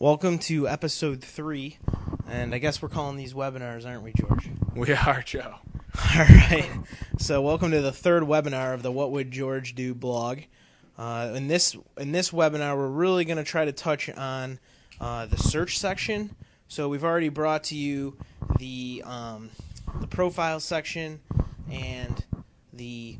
Welcome to episode 3, and I guess we're calling these webinars, aren't we, George? We are, Joe. All right. So welcome to the third webinar of the What Would George Do blog. In this webinar, we're really going to try to touch on the search section. So we've already brought to you the profile section and the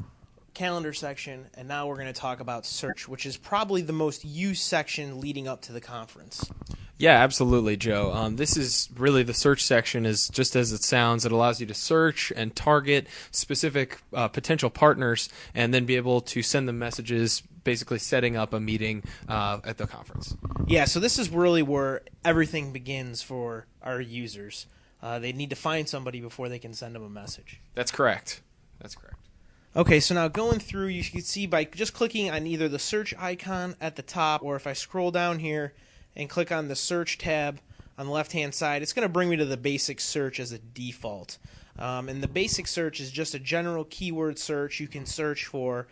calendar section, and now we're going to talk about search, which is probably the most used section leading up to the conference. Yeah, absolutely, Joe. This is really the search section is just as it sounds. It allows you to search and target specific potential partners and then be able to send them messages, basically setting up a meeting at the conference. Yeah, so this is really where everything begins for our users. They need to find somebody before they can send them a message. That's correct. That's correct. Okay, so now going through, you can see by just clicking on either the search icon at the top, or if I scroll down here and click on the search tab on the left-hand side, it's going to bring me to the basic search as a default. And the basic search is just a general keyword search. You can search for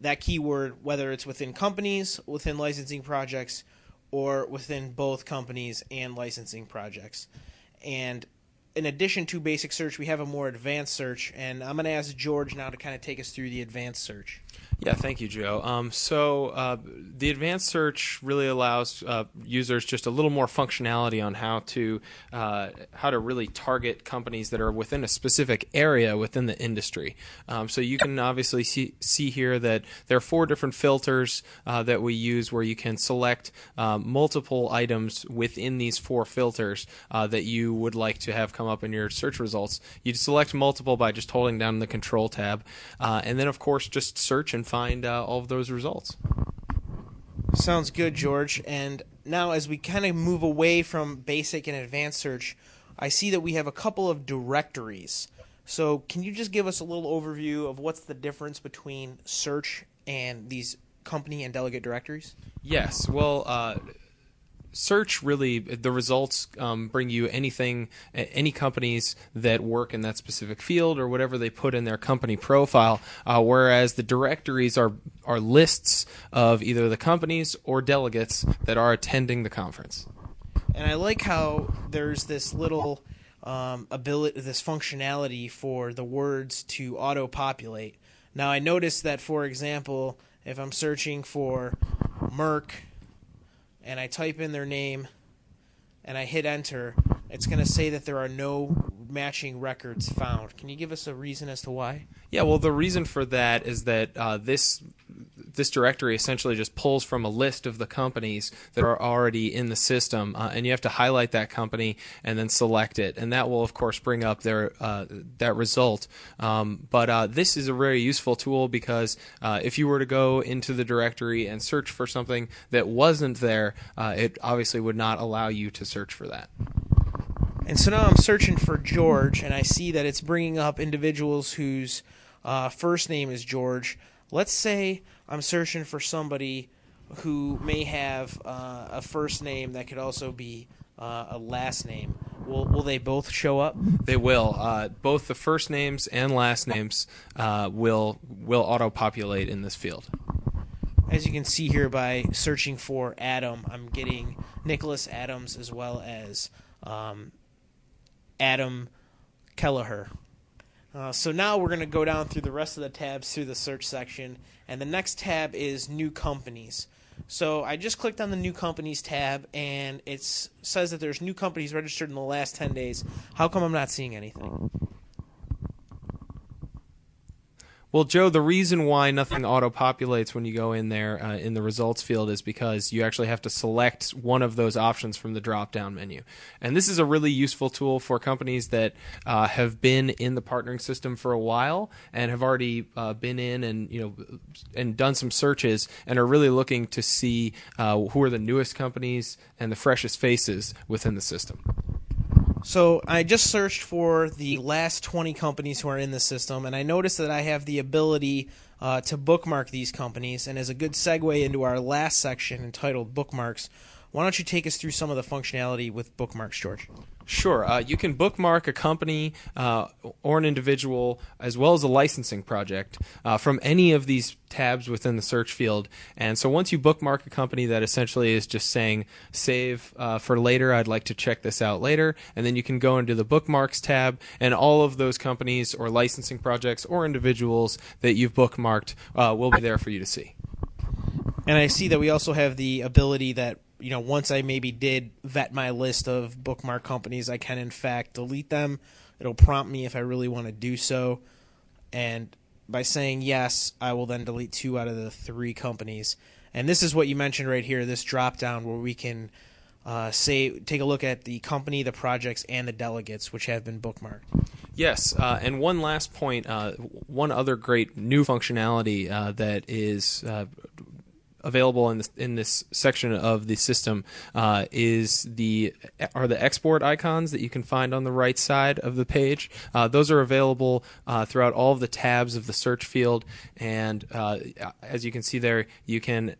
that keyword, whether it's within companies, within licensing projects, or within both companies and licensing projects. And in addition to basic search, we have a more advanced search, and I'm going to ask George now to kind of take us through the advanced search. Yeah, thank you, Joe. So the advanced search really allows users just a little more functionality on how to really target companies that are within a specific area within the industry. So you can obviously see here that there are 4 different filters that we use where you can select multiple items within these 4 filters that you would like to have come up in your search results. You select multiple by just holding down the Control tab, and then of course just search and find all of those results. Sounds good, George. And now as we kind of move away from basic and advanced search, I see that we have a couple of directories. So can you just give us a little overview of what's the difference between search and these company and delegate directories? Yes. Well, search really, the results bring you any companies that work in that specific field or whatever they put in their company profile, whereas the directories are lists of either the companies or delegates that are attending the conference. And I like how there's this little this functionality for the words to auto-populate. Now I noticed that, for example, if I'm searching for Merck, and I type in their name, and I hit enter, it's going to say that there are no matching records found. Can you give us a reason as to why? Yeah, well, the reason for that is that this directory essentially just pulls from a list of the companies that are already in the system, and you have to highlight that company and then select it, and that will, of course, bring up that result. But this is a very useful tool because if you were to go into the directory and search for something that wasn't there, it obviously would not allow you to search for that. And so now I'm searching for George, and I see that it's bringing up individuals whose first name is George. Let's say I'm searching for somebody who may have a first name that could also be a last name. Will they both show up? They will. Both the first names and last names will auto-populate in this field. As you can see here, by searching for Adam, I'm getting Nicholas Adams as well as Adam Kelleher. So now we're going to go down through the rest of the tabs through the search section, and the next tab is New Companies. So I just clicked on the New Companies tab, and it says that there's new companies registered in the last 10 days. How come I'm not seeing anything? Well, Joe, the reason why nothing auto-populates when you go in there in the results field is because you actually have to select one of those options from the drop-down menu. And this is a really useful tool for companies that have been in the partnering system for a while and have already been in and done some searches and are really looking to see who are the newest companies and the freshest faces within the system. So I just searched for the last 20 companies who are in the system, and I noticed that I have the ability to bookmark these companies. And as a good segue into our last section entitled Bookmarks, Why don't you take us through some of the functionality with bookmarks, George? Sure. You can bookmark a company or an individual, as well as a licensing project, from any of these tabs within the search field. And so once you bookmark a company, that essentially is just saying, save for later, I'd like to check this out later. And then you can go into the bookmarks tab, and all of those companies or licensing projects or individuals that you've bookmarked will be there for you to see. And I see that we also have the ability that, once I maybe did vet my list of bookmark companies, I can in fact delete them. It'll prompt me if I really want to do so. And by saying yes, I will then delete 2 out of the 3 companies. And this is what you mentioned right here, this drop down where we can take a look at the company, the projects, and the delegates which have been bookmarked. Yes, and one last point, one other great new functionality that is available in this section of the system is the export icons that you can find on the right side of the page. Those are available throughout all of the tabs of the search field, and as you can see there, you can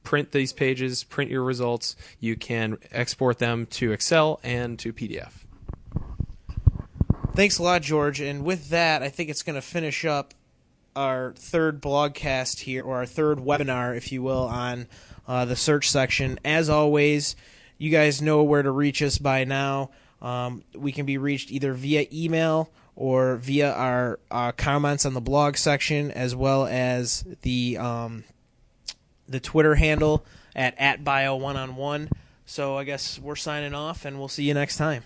print these pages, print your results. You can export them to Excel and to PDF. Thanks a lot, George. And with that, I think it's going to finish up our third blogcast here, or our third webinar, if you will, on the search section. As always, you guys know where to reach us by now. We can be reached either via email or via our comments on the blog section, as well as the Twitter handle at bio1on1. So I guess we're signing off, and we'll see you next time.